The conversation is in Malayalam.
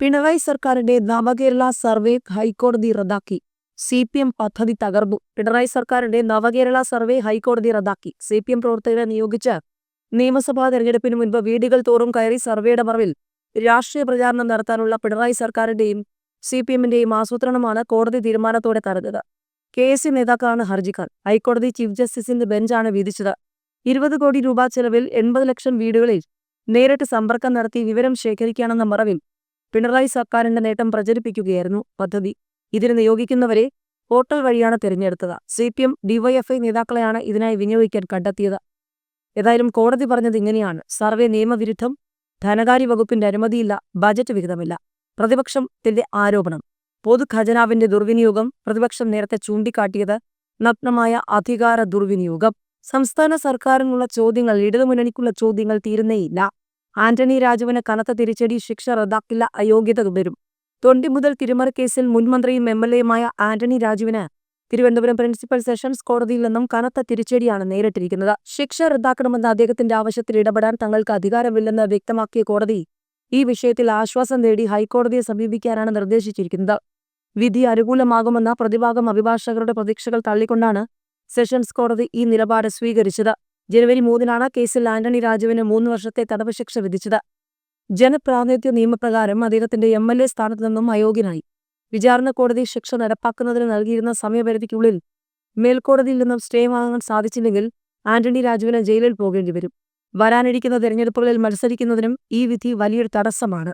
പിണറായി സർക്കാരിന്റെ നവകേരള സർവേ ഹൈക്കോടതി റദ്ദാക്കി. CPM പദ്ധതി തകർന്നു. പിണറായി സർക്കാരിന്റെ നവകേരള സർവേ ഹൈക്കോടതി റദ്ദാക്കി. CPM പ്രവർത്തകരെ നിയോഗിച്ച് നിയമസഭാ തെരഞ്ഞെടുപ്പിന് മുൻപ് വീടുകൾ തോറും കയറി സർവേയുടെ മറവിൽ രാഷ്ട്രീയ പ്രചാരണം നടത്താനുള്ള പിണറായി സർക്കാരിന്റെയും CPMന്റെയും ആസൂത്രണമാണ് കോടതി തീരുമാനത്തോടെ തടഞ്ഞത്. KSC നേതാക്കളാണ് ഹർജിക്കാർ. ഹൈക്കോടതി ചീഫ് ജസ്റ്റിസിന്റെ ബെഞ്ചാണ് വിധിച്ചത്. 20 കോടി രൂപ ചെലവിൽ 80 ലക്ഷം വീടുകളിൽ നേരിട്ട് സമ്പർക്കം നടത്തി വിവരം ശേഖരിക്കാനെന്ന മറവിൽ പിണറായി സർക്കാരിന്റെ നേട്ടം പ്രചരിപ്പിക്കുകയായിരുന്നു പദ്ധതി. ഇതിന് നിയോഗിക്കുന്നവരെ പോർട്ടൽ വഴിയാണ് തിരഞ്ഞെടുത്തത്. CPM DYFI നേതാക്കളെയാണ് ഇതിനായി വിനിയോഗിക്കാൻ കണ്ടെത്തിയത്. ഏതായാലും കോടതി പറഞ്ഞത് ഇങ്ങനെയാണ്: സർവേ നിയമവിരുദ്ധം, ധനകാര്യ വകുപ്പിന്റെ അനുമതിയില്ല, ബജറ്റ് വിഹിതമില്ല. പ്രതിപക്ഷത്തിന്റെ ആരോപണം പൊതുഖജനാവിന്റെ ദുർവിനിയോഗം. പ്രതിപക്ഷം നേരത്തെ ചൂണ്ടിക്കാട്ടിയത് നഗ്നമായ അധികാര ദുർവിനിയോഗം. സംസ്ഥാന സർക്കാരിനുള്ള ചോദ്യങ്ങൾ, ഇടതുമുന്നണിക്കുള്ള ചോദ്യങ്ങൾ തീരുന്നേയില്ല. ആന്റണി രാജുവിന് കനത്ത തിരിച്ചടി. ശിക്ഷ റദ്ദാക്കില്ല, അയോഗ്യത വരും. തൊണ്ടി മുതൽ തിരിമറിക്കേസിൽ മുൻമന്ത്രിയും MLAയുമായ ആന്റണി രാജുവിന് തിരുവനന്തപുരം പ്രിൻസിപ്പൽ സെഷൻസ് കോടതിയിൽ നിന്നും കനത്ത തിരിച്ചടിയാണ് നേരിട്ടിരിക്കുന്നത്. ശിക്ഷ റദ്ദാക്കണമെന്ന അദ്ദേഹത്തിന്റെ ആവശ്യത്തിൽ ഇടപെടാൻ തങ്ങൾക്ക് അധികാരമില്ലെന്ന് വ്യക്തമാക്കിയ കോടതി ഈ വിഷയത്തിൽ ആശ്വാസം തേടി ഹൈക്കോടതിയെ സമീപിക്കാനാണ് നിർദ്ദേശിച്ചിരിക്കുന്നത്. വിധി അനുകൂലമാകുമെന്ന പ്രതിഭാഗം അഭിഭാഷകരുടെ പ്രതീക്ഷകൾ തള്ളിക്കൊണ്ടാണ് സെഷൻസ് കോടതി ഈ നിലപാട് സ്വീകരിച്ചത്. ജനുവരി 3-നാണ് കേസിൽ ആന്റണി രാജുവിന് 3 വർഷത്തെ തടവ് ശിക്ഷ വിധിച്ചത്. ജനപ്രാതിനിധ്യ നിയമപ്രകാരം അദ്ദേഹത്തിന്റെ MLA സ്ഥാനത്ത് നിന്നും അയോഗ്യനായി. വിചാരണ കോടതി ശിക്ഷ നടപ്പാക്കുന്നതിന് നൽകിയിരുന്ന സമയപരിധിക്കുള്ളിൽ മേൽക്കോടതിയിൽ നിന്നും സ്റ്റേ വാങ്ങാൻ സാധിച്ചില്ലെങ്കിൽ ആന്റണി രാജുവിന് ജയിലിൽ പോകേണ്ടി വരും. വരാനിരിക്കുന്ന തെരഞ്ഞെടുപ്പുകളിൽ മത്സരിക്കുന്നതിനും ഈ വിധി വലിയൊരു തടസ്സമാണ്.